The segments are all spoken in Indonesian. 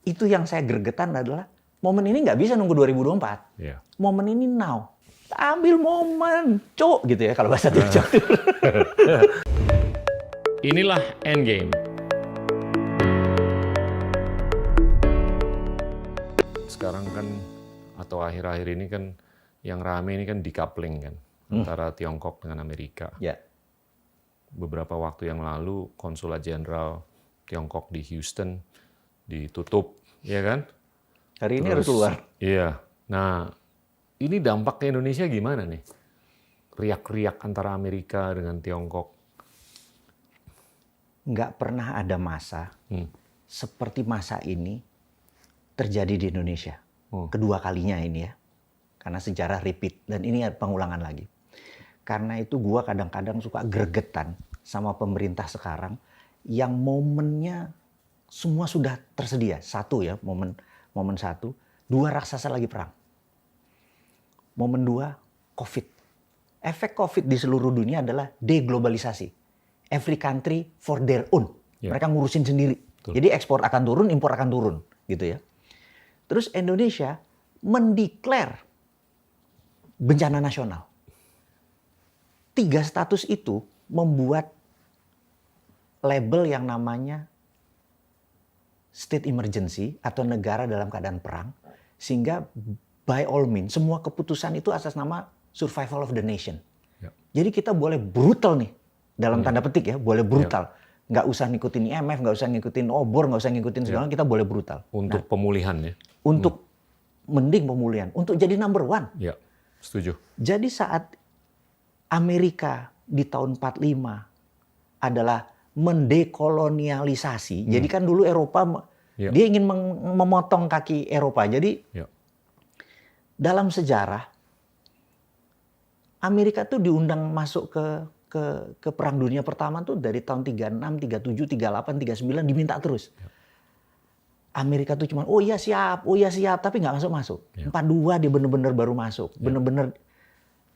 itu yang saya gregetan adalah momen ini nggak bisa nunggu 2024. Yeah. Momen ini now. Ambil momen, cok gitu ya kalau bahasa Jawa. Inilah Endgame. Sekarang kan, atau akhir-akhir ini kan, yang rame ini kan decoupling kan, antara Tiongkok dengan Amerika. Ya. Beberapa waktu yang lalu, Konsulat Jenderal Tiongkok di Houston ditutup, ya kan? Hari ini harus keluar. Iya. Nah, ini dampaknya Indonesia gimana nih? Riak-riak antara Amerika dengan Tiongkok. Nggak pernah ada masa seperti masa ini terjadi di Indonesia. Kedua kalinya ini ya. Karena sejarah repeat. Dan ini pengulangan lagi. Karena itu gua kadang-kadang suka gregetan sama pemerintah sekarang yang momennya semua sudah tersedia. Satu ya, momen satu. Dua, raksasa lagi perang. Momen dua, COVID. Efek COVID di seluruh dunia adalah deglobalisasi. Every country for their own. Ya. Mereka ngurusin sendiri. Betul. Jadi ekspor akan turun, impor akan turun, gitu ya. Terus Indonesia mendeklar bencana nasional. 3 status itu membuat label yang namanya state emergency atau negara dalam keadaan perang, sehingga by all means semua keputusan itu atas nama survival of the nation. Ya. Jadi kita boleh brutal nih, dalam tanda petik ya, boleh brutal. Nggak usah ngikutin IMF, nggak usah ngikutin obor, nggak usah ngikutin segala, kita boleh brutal. Untuk pemulihan ya? Untuk mending pemulihan, untuk jadi number one. Ya, setuju. Jadi saat Amerika di tahun 45 adalah mendekolonialisasi. Jadi kan dulu Eropa, dia ingin memotong kaki Eropa. Jadi dalam sejarah, Amerika tuh diundang masuk ke Perang Dunia Pertama tuh dari tahun 36, 37, 38, 39 diminta terus. Amerika tuh cuma oh iya siap, tapi nggak masuk. 42 dia bener-bener baru masuk, bener-bener.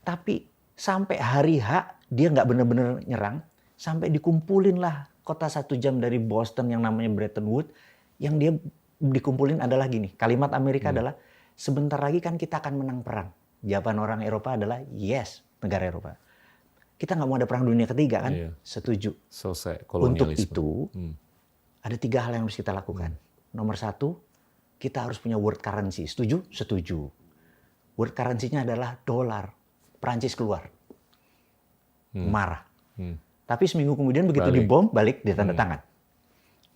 Tapi sampai hari H dia nggak bener-bener nyerang, sampai dikumpulin lah kota 1 jam dari Boston yang namanya Bretton Woods, yang dia dikumpulin adalah gini, kalimat Amerika adalah sebentar lagi kan kita akan menang perang. Jawaban orang Eropa adalah yes, negara Eropa. Kita nggak mau ada perang dunia ketiga kan? Setuju. Selesai Untuk kolonialisme. itu ada 3 hal yang harus kita lakukan. Nomor 1, kita harus punya world currency. Setuju? Setuju. World currency-nya adalah dolar. Prancis keluar. Marah. Tapi seminggu kemudian begitu dibom, balik dia tanda tangan.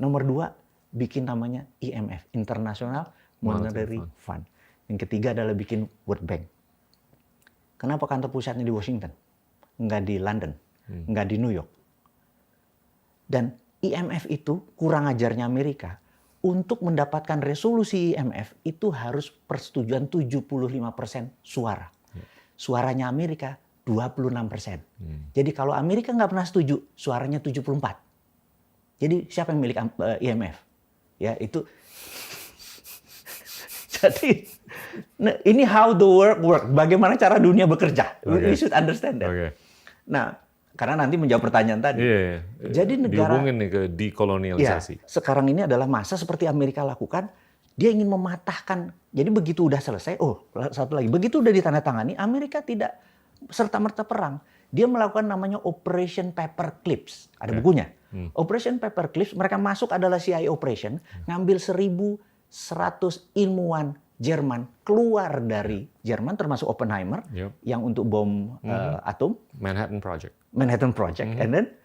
Nomor 2, bikin namanya IMF, International Monetary Fund. Yang ketiga adalah bikin World Bank. Kenapa kantor pusatnya di Washington? Nggak di London, nggak di New York. Dan IMF itu kurang ajarnya Amerika. Untuk mendapatkan resolusi IMF itu harus persetujuan 75% suara. Suaranya Amerika 26%. Jadi kalau Amerika nggak pernah setuju, suaranya 74. Jadi siapa yang milik IMF? Ya itu. Jadi ini how the world work. Bagaimana cara dunia bekerja? We should understand that. Nah, karena nanti menjawab pertanyaan tadi. Jadi negara dihubungin nih ke dekolonialisasi. Sekarang ini adalah masa seperti Amerika lakukan. Dia ingin mematahkan. Jadi begitu udah selesai, satu lagi. Begitu udah ditandatangani, Amerika tidak serta-merta perang. Dia melakukan namanya Operation Paperclips. Ada bukunya. Operation Paperclips, mereka masuk adalah CIA Operation. Ngambil 1.100 ilmuwan Jerman keluar dari Jerman, termasuk Oppenheimer, yang untuk bom atom. Manhattan Project. And then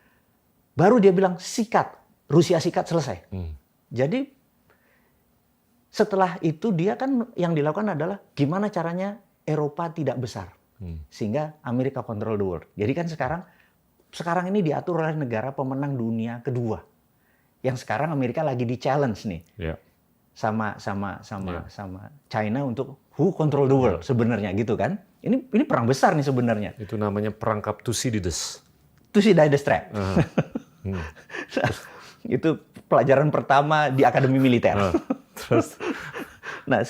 baru dia bilang sikat. Rusia sikat, selesai. Jadi setelah itu dia kan yang dilakukan adalah gimana caranya Eropa tidak besar. Sehingga Amerika control the world. Jadi kan sekarang ini diatur oleh negara pemenang dunia kedua. Yang sekarang Amerika lagi di challenge nih. Sama China untuk who control the world sebenarnya gitu kan. Ini perang besar nih sebenarnya. Itu namanya perangkap Thucydides. Thucydides trap. Itu pelajaran pertama di akademi militer. Terus nah,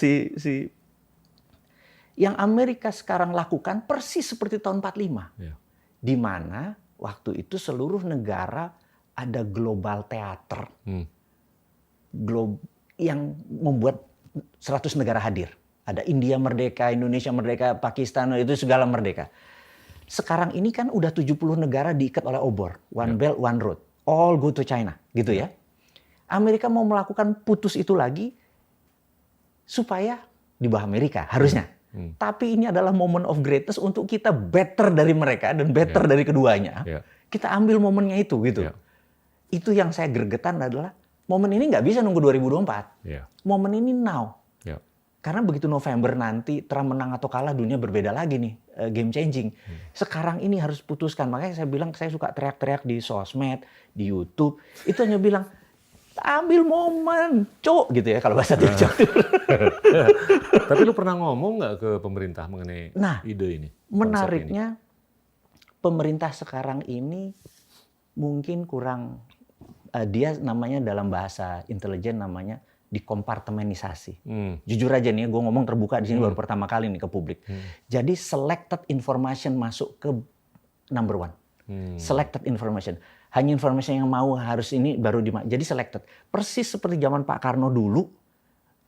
yang Amerika sekarang lakukan persis seperti tahun 45. Di mana waktu itu seluruh negara ada global theater. yang membuat 100 negara hadir. Ada India merdeka, Indonesia merdeka, Pakistan, itu segala merdeka. Sekarang ini kan udah 70 negara diikat oleh obor. One Belt, One Road. All go to China, gitu ya. Amerika mau melakukan putus itu lagi supaya di bawah Amerika, harusnya. Tapi ini adalah moment of greatness untuk kita better dari mereka dan better dari keduanya. Kita ambil momennya itu, gitu. Itu yang saya gregetan adalah momen ini nggak bisa nunggu 2024. Momen ini now. Karena begitu November nanti Trump menang atau kalah, dunia berbeda lagi nih, game changing. Sekarang ini harus putuskan. Makanya saya bilang, saya suka teriak-teriak di sosmed, di YouTube. Itu hanya bilang, ambil momen, cok, gitu ya kalau bahasa TikTok. Tapi lu pernah ngomong nggak ke pemerintah mengenai ide ini? Menariknya, pemerintah sekarang ini mungkin kurang, dia namanya dalam bahasa intelijen namanya dikompartemenisasi. Jujur aja nih, gue ngomong terbuka di sini baru pertama kali nih ke publik. Jadi selected information masuk ke number one. Selected information. Hanya informasi yang mau harus ini baru jadi selected. Persis seperti zaman Pak Karno dulu,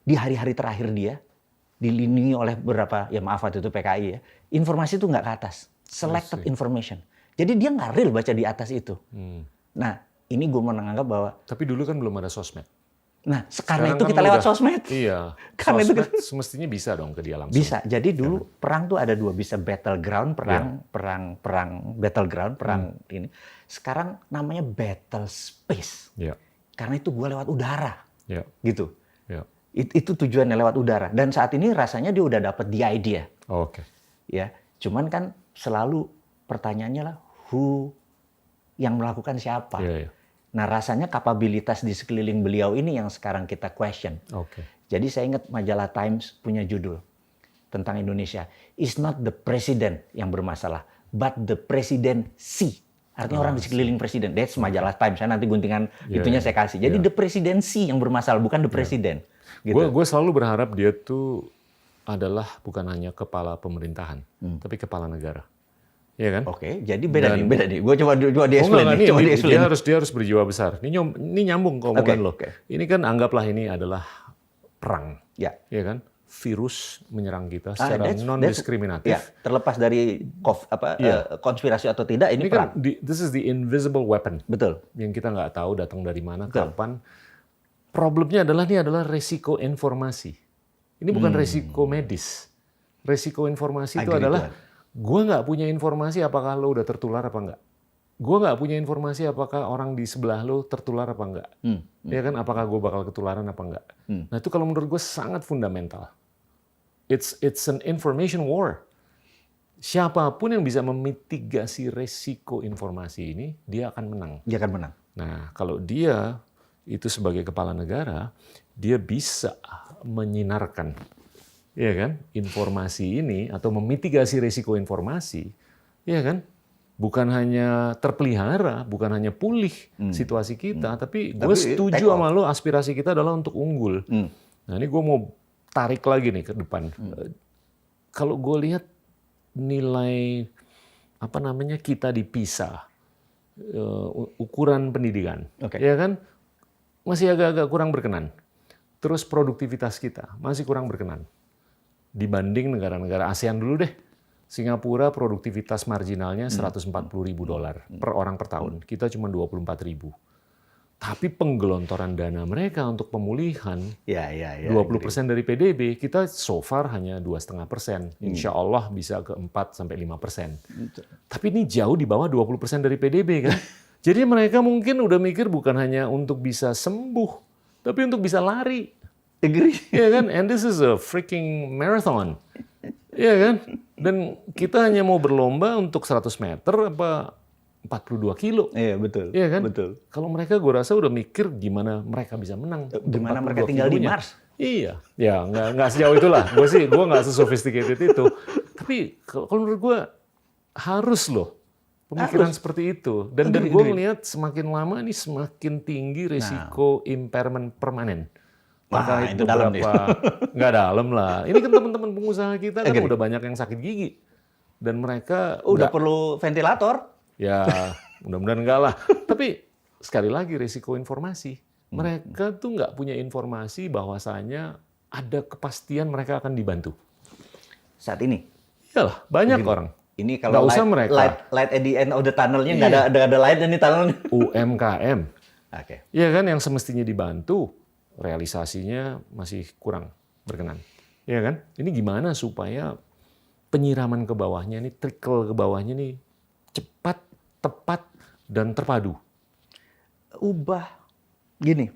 di hari-hari terakhir dia, dilindungi oleh beberapa, ya maaf waktu itu PKI ya, informasi itu nggak ke atas. Selected information. Jadi dia nggak real baca di atas itu. Nah, ini gue mau menganggap bahwa... Tapi dulu kan belum ada sosmed. Nah, karena itu kan kita lewat sosmed. Iya. Karena sosmed itu semestinya bisa dong ke dia langsung. Bisa. Jadi dulu perang tuh ada dua, bisa battleground, perang battleground, perang ini. Sekarang namanya battle space. Karena itu gua lewat udara. Gitu. Itu tujuannya lewat udara. Dan saat ini rasanya dia udah dapat the idea. Ya, cuman kan selalu pertanyaannya lah who, yang melakukan siapa. Nah, rasanya kapabilitas di sekeliling beliau ini yang sekarang kita question. Jadi saya ingat majalah Times punya judul tentang Indonesia. It's not the president yang bermasalah, but the presidency. Artinya orang di sekeliling presiden. That's majalah Times. Saya nanti guntingan itunya saya kasih. Jadi the presidency yang bermasalah, bukan the president. Gitu. Gue selalu berharap dia tuh adalah bukan hanya kepala pemerintahan, tapi kepala negara. Iya kan? Jadi beda nih. Gue coba di-explain. Dia harus berjiwa besar. Ini nyambung ke omongan lo. Ini kan anggaplah ini adalah perang. Iya kan? Virus menyerang kita secara non-diskriminatif. Terlepas dari konspirasi atau tidak, ini perang. This is the invisible weapon. Betul. Yang kita nggak tahu datang dari mana, kapan. Problemnya adalah ini adalah resiko informasi. Ini bukan resiko medis. Resiko informasi itu adalah gue nggak punya informasi apakah lo udah tertular apa enggak. Gue nggak punya informasi apakah orang di sebelah lo tertular apa enggak. Ya kan, apakah gue bakal ketularan apa enggak. Nah itu kalau menurut gue sangat fundamental. It's an information war. Siapapun yang bisa memitigasi resiko informasi ini, dia akan menang. Dia akan menang. Nah kalau dia itu sebagai kepala negara, dia bisa menyinarkan, ya kan, informasi ini atau memitigasi risiko informasi, ya kan, bukan hanya terpelihara, bukan hanya pulih situasi kita, tapi gue setuju sama lo, aspirasi kita adalah untuk unggul. Nah ini gue mau tarik lagi nih ke depan. Kalau gue lihat nilai kita di PISA, ukuran pendidikan, ya kan, masih agak-agak kurang berkenan. Terus produktivitas kita masih kurang berkenan. Dibanding negara-negara ASEAN dulu deh. Singapura produktivitas marginalnya $140.000 per orang per tahun. Kita cuma 24.000. Tapi penggelontoran dana mereka untuk pemulihan 20% dari PDB, kita so far hanya 2,5%. Insya Allah bisa ke 4-5%. Tapi ini jauh di bawah 20% dari PDB kan. Jadi mereka mungkin udah mikir bukan hanya untuk bisa sembuh, tapi untuk bisa lari. Agree. Ya kan? And this is a freaking marathon. Ya kan? Dan kita hanya mau berlomba untuk 100 meter apa 42 kilo. Iya, betul. Iya kan? Betul. Kalau mereka gue rasa udah mikir gimana mereka bisa menang. Gimana mereka tinggal di Mars. Iya. Ya, nggak sejauh itulah. Gue nggak sesophisticated itu. Tapi kalau menurut gue harus loh. Pemikiran seperti itu. Dan gue melihat semakin lama ini semakin tinggi risiko impairment permanen. Maka itu beberapa, nggak dalam lah. Ini kan teman-teman pengusaha kita kan udah banyak yang sakit gigi. Dan mereka udah perlu ventilator. Ya, mudah-mudahan enggak lah. Tapi sekali lagi risiko informasi. Mereka tuh nggak punya informasi bahwasanya ada kepastian mereka akan dibantu. Saat ini. Iyalah, banyak Begini. orang. Ini Nggak kalau usah mereka. light at the end of the tunnelnya Iya. nggak ada light dan di tunnelnya. UMKM. Oke. Iya kan, yang semestinya dibantu, realisasinya masih kurang berkenan. Iya kan? Ini gimana supaya penyiraman ke bawahnya ini, trickle ke bawahnya ini cepat, tepat, dan terpadu. Ubah gini.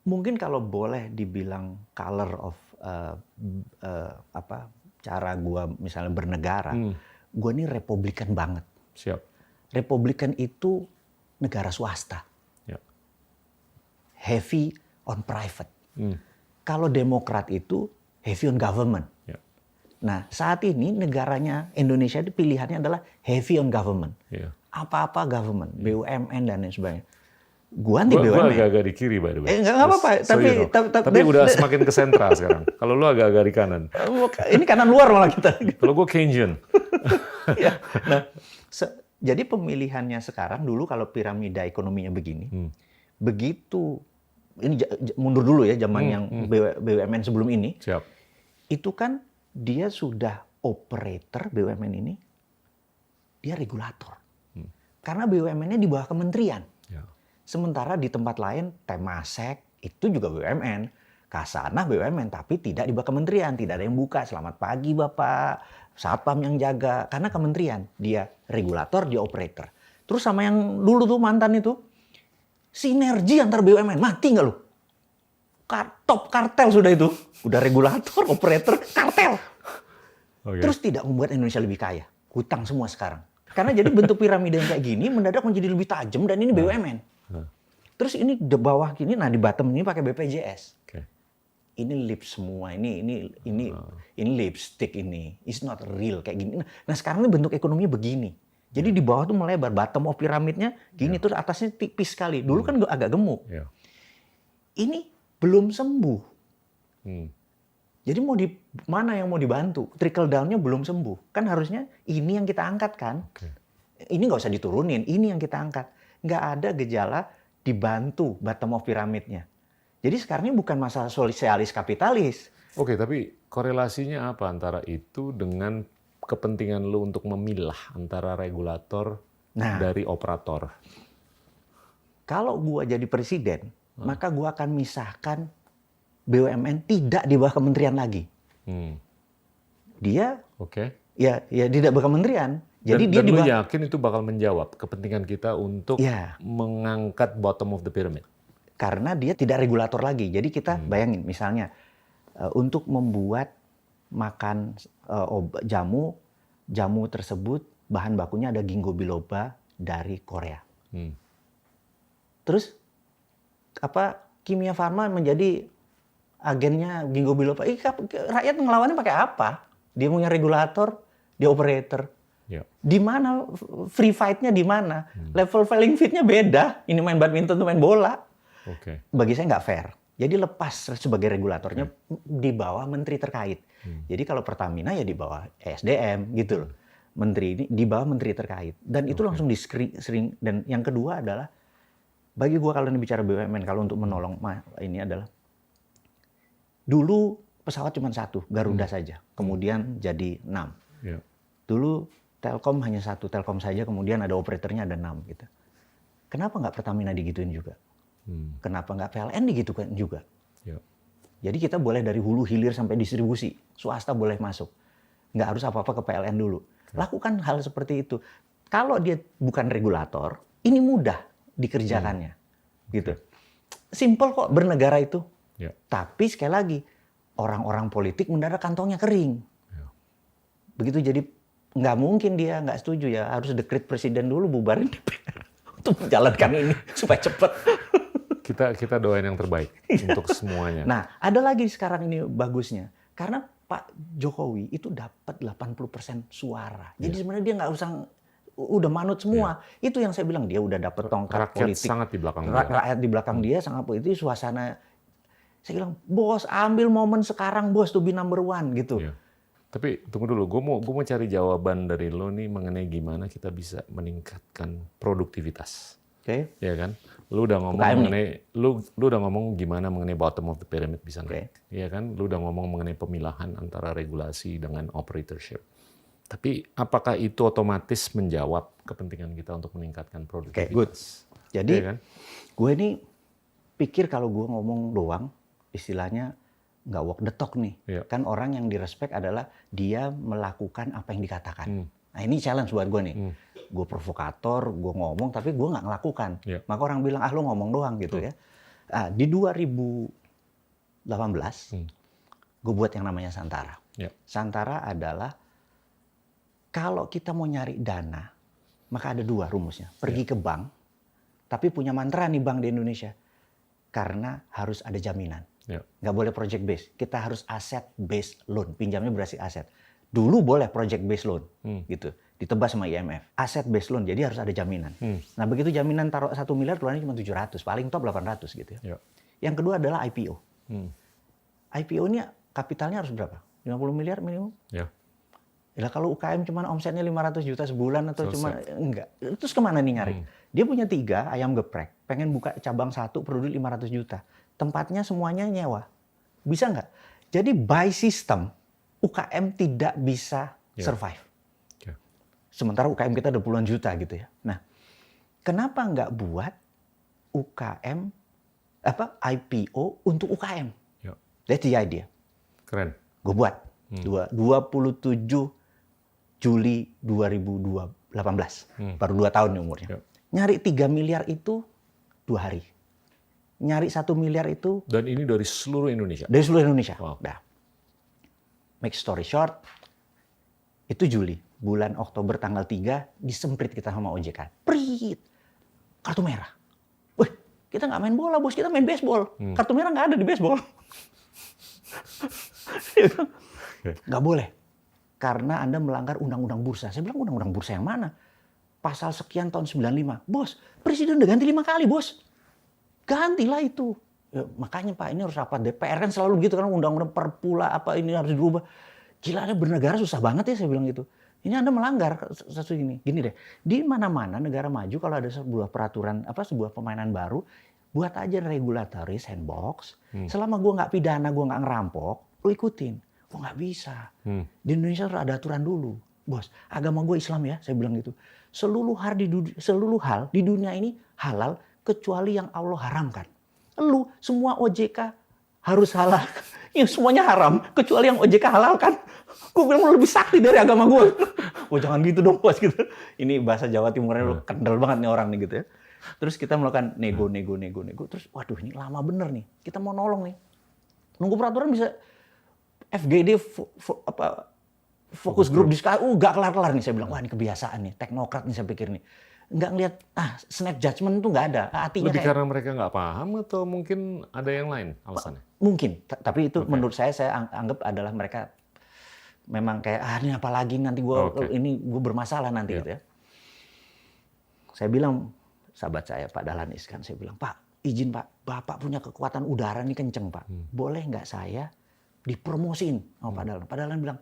Mungkin kalau boleh dibilang color of cara gua misalnya bernegara, gua ini Republikan banget. Siap. Republikan itu negara swasta, Ya. heavy on private. Hmm. Kalau Demokrat itu heavy on government. Ya. Nah, saat ini negaranya Indonesia itu pilihannya adalah heavy on government. Ya. Apa-apa government, BUMN dan lain sebagainya. Gua anti Gua BUMN. agak-agak di kiri, by the way. Nggak apa-apa. Just so you know. Tapi udah semakin ke sentral sekarang. Kalau lu agak-agak di kanan. Ini kanan luar malah kita. Kalau gue Keynesian. Ya. Nah, jadi pemilihannya sekarang dulu kalau piramida ekonominya begini, begitu ini mundur dulu ya zaman yang BUMN sebelum ini, Siap. itu kan dia sudah operator BUMN ini, dia regulator. Karena BUMN-nya di bawah kementerian. Ya. Sementara di tempat lain, Temasek itu juga BUMN, Kasanah BUMN, tapi tidak di bawah kementerian, tidak ada yang buka. Selamat pagi Bapak, satpam yang jaga, karena kementerian, dia regulator, dia operator. Terus sama yang dulu tuh mantan itu, sinergi antar BUMN, mati nggak lu? Top kartel sudah itu, udah regulator, operator, kartel. Okay. Terus tidak membuat Indonesia lebih kaya, hutang semua sekarang. Karena jadi bentuk piramida yang kayak gini mendadak menjadi lebih tajam dan ini BUMN. Terus ini di bawah gini, nah di bottom ini pakai BPJS. Okay. Ini lip semua, ini lipstick ini, it's not real kayak gini. Nah sekarang ini bentuk ekonominya begini. Jadi di bawah tuh melebar, bottom of piramidnya gini, terus atasnya tipis sekali. Dulu kan agak gemuk. Yeah. Ini belum sembuh. Jadi mau di mana yang mau dibantu? Trickle down-nya belum sembuh. Kan harusnya ini yang kita angkat kan. Okay. Ini nggak usah diturunin, ini yang kita angkat. Nggak ada gejala dibantu bottom of piramidnya. Jadi sekarang ini bukan masalah sosialis kapitalis. Oke, tapi korelasinya apa antara itu dengan kepentingan lu untuk memilah antara regulator dari operator? Kalau gua jadi presiden, maka gua akan misahkan BUMN tidak di bawah kementerian lagi. Dia ya tidak bawah kementerian. Jadi dia dan lu yakin itu bakal menjawab kepentingan kita untuk mengangkat bottom of the pyramid? Karena dia tidak regulator lagi. Jadi kita bayangin misalnya untuk membuat makan jamu tersebut bahan bakunya ada ginkgo biloba dari Korea. Terus Kimia Farma menjadi agennya ginkgo biloba. Rakyat ngelawannya pakai apa? Dia punya regulator, dia operator. Di mana free fight-nya di mana? Level playing field-nya beda. Ini main badminton tuh main bola. Bagi saya nggak fair. Jadi lepas sebagai regulatornya di bawah menteri terkait. Jadi kalau Pertamina ya di bawah ESDM gitu loh. Menteri ini di bawah menteri terkait. Dan itu langsung sering. Dan yang kedua adalah bagi gua kalau ini bicara BUMN kalau untuk menolong ini adalah dulu pesawat cuma satu, Garuda saja. Kemudian jadi 6. Dulu Telkom hanya satu, Telkom saja. Kemudian ada operatornya ada 6 gitu. Kenapa nggak Pertamina digituin juga? Kenapa nggak PLN digitukan juga? Jadi kita boleh dari hulu hilir sampai distribusi. Swasta boleh masuk. Nggak harus apa-apa ke PLN dulu. Lakukan hal seperti itu. Kalau dia bukan regulator, ini mudah dikerjakannya. Gitu. Simple kok bernegara itu. Tapi sekali lagi, orang-orang politik mendadak kantongnya kering. Begitu jadi nggak mungkin dia nggak setuju ya. Harus dekret presiden dulu bubarin DPR untuk menjalankan ini supaya cepat. Kita doain yang terbaik untuk semuanya. Nah, ada lagi sekarang ini bagusnya. Karena Pak Jokowi itu dapat 80% suara. Jadi sebenarnya dia nggak usah udah manut semua. Itu yang saya bilang, dia udah dapat tongkat rakyat politik. Sangat di belakang dia. Rakyat di belakang dia sangat politik, suasana. Saya bilang, bos ambil momen sekarang bos to be number one gitu. Tapi tunggu dulu, gue mau cari jawaban dari lo nih mengenai gimana kita bisa meningkatkan produktivitas. Oke. Ya kan? Lu udah ngomong UKM nih. mengenai lu udah ngomong gimana mengenai bottom of the pyramid bisa naik. Oke. Ya kan? Lu udah ngomong mengenai pemilahan antara regulasi dengan operatorship. Tapi apakah itu otomatis menjawab kepentingan kita untuk meningkatkan produktivitas? Oke, good. Jadi Ya kan? gue ini pikir kalau gue ngomong doang, istilahnya nggak walk the talk nih. Iya. Kan orang yang direspek adalah dia melakukan apa yang dikatakan. Nah ini challenge buat gue nih. Gue provokator, gue ngomong, tapi gue nggak ngelakukan. Iya. Maka orang bilang, ah lu ngomong doang gitu ya. Ah, di 2018, gue buat yang namanya Santara. Ya. Santara adalah kalau kita mau nyari dana, maka ada dua rumusnya. Pergi ke bank, tapi punya mantra nih bank di Indonesia. Karena harus ada jaminan. Ya. Nggak boleh project base. Kita harus asset based loan. Pinjamnya berarti aset. Dulu boleh project based loan. Gitu. Ditebas sama IMF. Asset based loan, jadi harus ada jaminan. Nah begitu jaminan taruh 1 miliar, keluarnya cuma 700. Paling top 800 gitu ya. Ya. Yang kedua adalah IPO. IPO ini kapitalnya harus berapa? 50 miliar minimum? Ya. Ya kalau UKM cuma omsetnya 500 juta sebulan atau Selesai. cuma enggak. Terus kemana nih nyari? Dia punya 3 ayam geprek, pengen buka cabang 1 produk 500 juta. Tempatnya semuanya nyewa. Bisa nggak? Jadi by system UKM tidak bisa survive. Oke. Sementara UKM kita ada puluhan juta gitu ya. Nah, kenapa nggak buat UKM IPO untuk UKM? Ya. That's the idea. Keren. Gue buat 27 Juli 2018. Baru 2 tahun nih umurnya. Ya. Nyari 3 miliar itu 2 hari. Nyari 1 miliar itu Dan ini dari seluruh Indonesia. dari seluruh Indonesia. Wow. Nah, make story short, itu Juli. Bulan Oktober tanggal 3 disemprit kita sama OJK. Prit! Kartu merah. Wih, kita nggak main bola bos, kita main baseball. Kartu merah nggak ada di baseball. Nggak boleh. Karena Anda melanggar undang-undang bursa. Saya bilang undang-undang bursa yang mana? Pasal sekian tahun 95. Bos, presiden udah ganti 5 kali bos. Gantilah itu. Ya, makanya Pak ini harus rapat DPR kan selalu begitu kan undang-undang perpula apa ini harus dirubah. Gila Anda bernegara susah banget ya saya bilang gitu. Ini Anda melanggar sesuatu ini. Gini deh, di mana-mana negara maju kalau ada sebuah peraturan sebuah permainan baru, buat aja regulatory sandbox. Selama gua nggak pidana, gua nggak ngerampok, lu ikutin. Gua nggak bisa. Di Indonesia harus ada aturan dulu. Bos, agama gue Islam ya, saya bilang gitu. Seluruh hal di dunia ini halal kecuali yang Allah haramkan. Lu semua OJK harus halal. Yang semuanya haram kecuali yang OJK halalkan. Gue bilang lu lebih sakti dari agama gue. Oh jangan gitu dong bos gitu. Ini bahasa Jawa Timurnya lu kendel banget nih orang nih gitu ya. Terus kita melakukan nego. Terus waduh ini lama bener nih. Kita mau nolong nih. Nunggu peraturan bisa FGD fokus grup diskusi. Gak kelar-kelar nih saya bilang. Wah ini kebiasaan nih. Teknokrat nih saya pikir nih. Nggak ngelihat snap judgment tuh nggak ada. Artinya Lebih karena mereka nggak paham atau mungkin ada yang lain alasannya? Mungkin. Tapi itu menurut saya anggap adalah mereka memang kayak ini apa lagi nanti gue bermasalah nanti gitu ya. Saya bilang sahabat saya Pak Dahlan Iskan, saya bilang Pak izin Pak, Bapak punya kekuatan udara nih kenceng Pak, boleh nggak saya dipromosin sama Pak Dahlan? Pak Dahlan bilang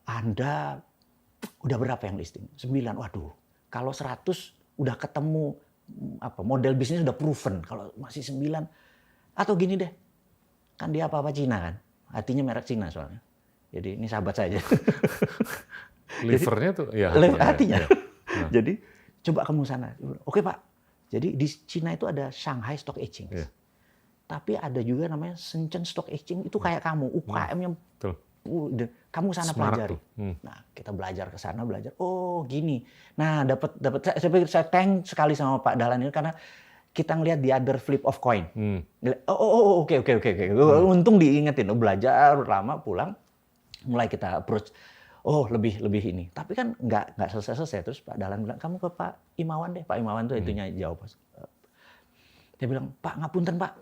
Anda udah berapa yang listing? 9. Waduh, kalau 100 udah ketemu model bisnis udah proven, kalau masih 9 atau gini deh, kan dia apa-apa Cina kan, artinya merek Cina soalnya. Jadi ini sahabat saya. Livernya tuh ya hatinya. Jadi coba kamu sana. Oke Pak. Jadi di Cina itu ada Shanghai Stock Exchange. Yeah. Tapi ada juga namanya Shenzhen Stock Exchange itu kayak kamu UKM yang kamu sana pelajari. Nah, kita belajar ke sana Oh, gini. Nah, dapat saya thank sekali sama Pak Dahlan ini karena kita ngelihat the other flip of coin. Oke. Untung diingetin, belajar lama pulang mulai kita approach. Oh, lebih ini. Tapi kan nggak selesai. Terus Pak Dahlan bilang, "Kamu ke Pak Imawan deh." Pak Imawan tuh itunya jawab. Dia bilang, "Pak, ngapunten, Pak.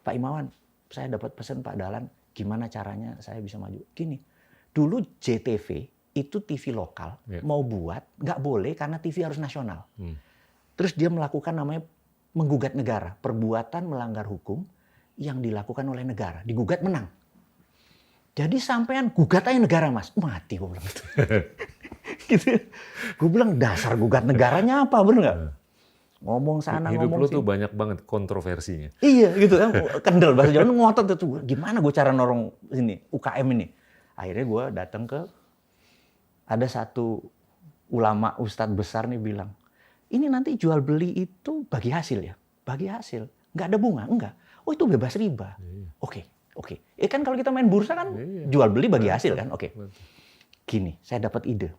Pak Imawan, saya dapat pesan Pak Dahlan, gimana caranya saya bisa maju?" Gini. Dulu JTV itu TV lokal mau buat nggak boleh karena TV harus nasional. Terus dia melakukan namanya menggugat negara, perbuatan melanggar hukum yang dilakukan oleh negara, digugat menang. Jadi sampean gugat aja negara mas, mati gue bilang gitu. Gue bilang dasar gugat negaranya apa, bener nggak? ngomong sana, Hidup ngomong lu sini. tuh banyak banget kontroversinya. Iya gitu kan, kendel bahasa Jawa ngotot tuh. Gimana gue cara norong ini UKM ini? Akhirnya gue datang ke ada satu ulama ustadz besar nih bilang, ini nanti jual beli itu bagi hasil ya, bagi hasil, nggak ada bunga, enggak. Oh itu bebas riba. Oke. Kan kalau kita main bursa kan jual beli bagi hasil kan, oke. Gini, saya dapat ide,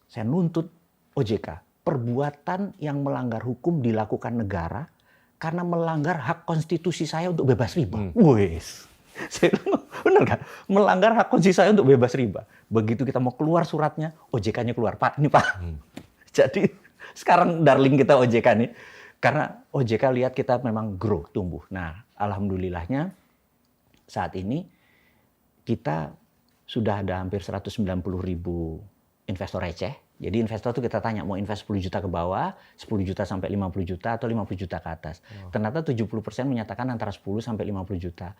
saya nuntut OJK perbuatan yang melanggar hukum dilakukan negara karena melanggar hak konstitusi saya untuk bebas riba. Wes. Saya bilang, benar kan? Melanggar hak konstitusi saya untuk bebas riba. Begitu kita mau keluar suratnya, OJK-nya keluar. Pak, ini Pak. Jadi sekarang darling kita OJK nih. Karena OJK lihat kita memang grow, tumbuh. Nah, alhamdulillahnya saat ini kita sudah ada hampir 190.000 investor receh. Jadi investor tuh kita tanya mau invest 10 juta ke bawah, 10 juta sampai 50 juta atau 50 juta ke atas. Ternyata 70% menyatakan antara 10 sampai 50 juta.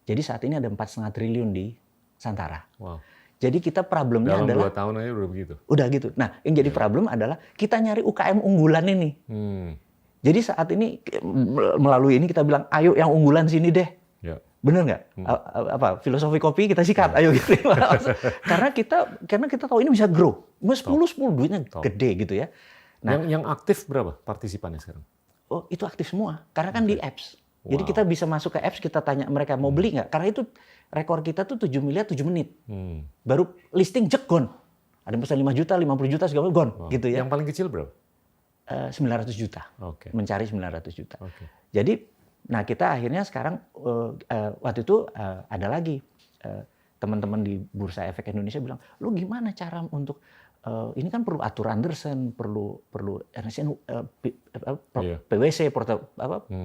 Jadi saat ini ada 4,5 triliun di Santara. Wow. Jadi kita problemnya Dalam adalah 2 tahun aja udah begitu. udah gitu. Nah, yang jadi problem adalah kita nyari UKM unggulan ini. Jadi saat ini melalui ini kita bilang, ayo yang unggulan sini deh. Ya. Bener nggak? Apa filosofi kopi kita sikat, ayo gitu. karena kita tahu ini bisa grow. 10 duitnya gede gitu ya. Nah, Yang aktif berapa partisipannya sekarang? oh itu aktif semua. Karena kan di apps. Jadi kita bisa masuk ke apps, kita tanya mereka mau beli nggak? Karena itu rekor kita tuh 7 miliar 7 menit. Baru listing jek gone. Ada yang pesan 5 juta, 50 juta segala gone gitu ya. Yang paling kecil berapa? 900 juta. Oke. Mencari 900 juta. Oke. Jadi, nah kita akhirnya sekarang waktu itu ada lagi teman-teman di Bursa Efek Indonesia bilang, lu gimana cara untuk ini kan perlu Arthur Andersen, perlu PwC,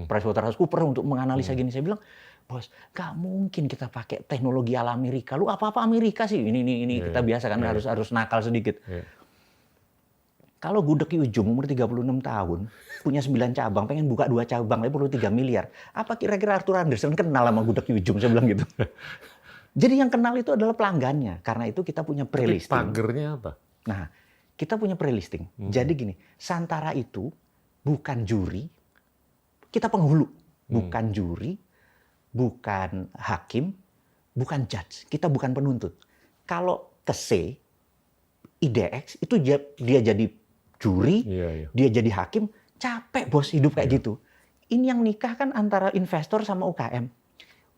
PricewaterhouseCoopers untuk menganalisa gini. Saya bilang, bos, nggak mungkin kita pakai teknologi ala Amerika. Lu apa-apa Amerika sih? Ini kita biasa kan harus nakal sedikit. Kalau Gudeg Ujung umur 36 tahun, punya 9 cabang, pengen buka 2 cabang, tapi perlu 3 miliar. Apa kira-kira Arthur Andersen kenal sama Gudeg Ujung? Saya bilang gitu. Jadi yang kenal itu adalah pelanggannya. Karena itu kita punya pre-listing. Pagernya apa? Nah, kita punya pre-listing. Jadi gini, Santara itu bukan juri, kita penghulu. Bukan juri, bukan hakim, bukan judge. Kita bukan penuntut. Kalau ke C, IDX, itu dia jadi juri, dia jadi hakim, capek bos hidup kayak gitu. Ini yang nikah kan antara investor sama UKM.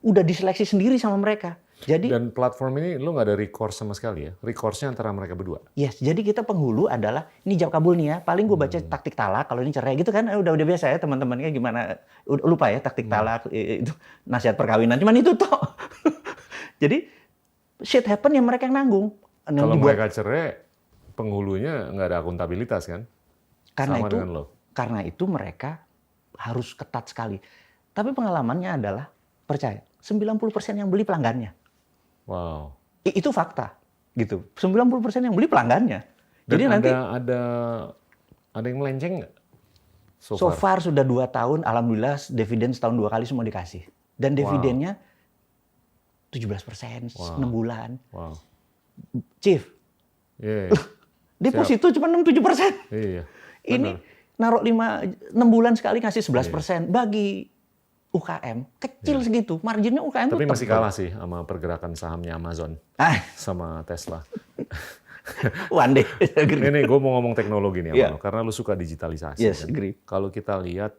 Udah diseleksi sendiri sama mereka. Jadi, Dan platform ini lu nggak ada recourse sama sekali ya? Recourse-nya antara mereka berdua? yes, jadi kita penghulu adalah, ini jawab kabul nih ya, paling gue baca taktik talak, kalau ini cerai gitu kan, udah biasa ya teman-temannya gimana, lupa ya taktik talak, itu nasihat perkawinan, cuman itu toh. Jadi, shit happen yang mereka yang nanggung. Kalau mereka cerai, penghulunya nggak ada akuntabilitas kan? Sama dengan lo. Karena itu mereka harus ketat sekali. Tapi pengalamannya adalah, percaya, 90% yang beli pelanggannya. Wow. Itu fakta, gitu. 90% yang beli pelanggannya. Dan jadi nanti ada yang melenceng nggak? So far sudah 2 tahun, alhamdulillah dividen setahun 2 kali semua dikasih. Dan dividennya 17%, 6 bulan. Wow. Chief, deposito cuma 6-7%. Iya. Ini naruh 6 bulan sekali ngasih 11%. Bagi UKM kecil segitu, marginnya UKM Tapi tuh masih kalah sih sama pergerakan sahamnya Amazon sama Tesla. One day. Ini gue mau ngomong teknologi nih, Amano, karena lu suka digitalisasi. Yes, kan? agree. Kalau kita lihat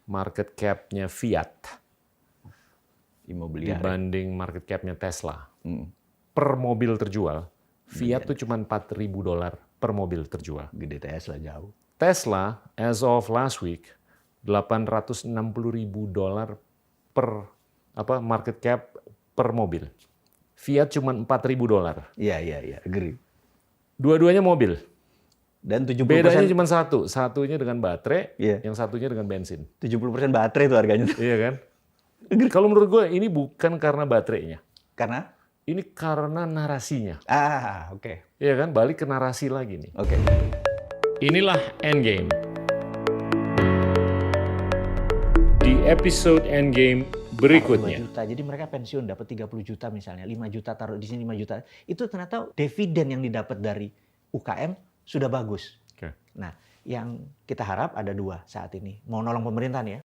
market cap-nya Fiat dibanding market cap-nya Tesla, per mobil terjual, Fiat tuh cuma $4.000 per mobil terjual. Gede Tesla jauh. Tesla, as of last week, $860.000 per market cap per mobil. Fiat cuma $4.000. Iya, agree. Dua-duanya mobil. Dan 70%. Bedanya cuma satunya dengan baterai, yang satunya dengan bensin. 70% baterai itu harganya. Iya kan? Kalau menurut gue ini bukan karena baterainya. Karena? Ini karena narasinya. Oke. Iya kan? Balik ke narasi lagi nih. Oke. Inilah Endgame. Di episode Endgame berikutnya. 2 juta. Jadi mereka pensiun dapat 30 juta misalnya, 5 juta taruh di sini 5 juta. Itu ternyata dividen yang didapat dari UKM sudah bagus. Oke. Nah, yang kita harap ada dua saat ini. Mau nolong pemerintahan ya,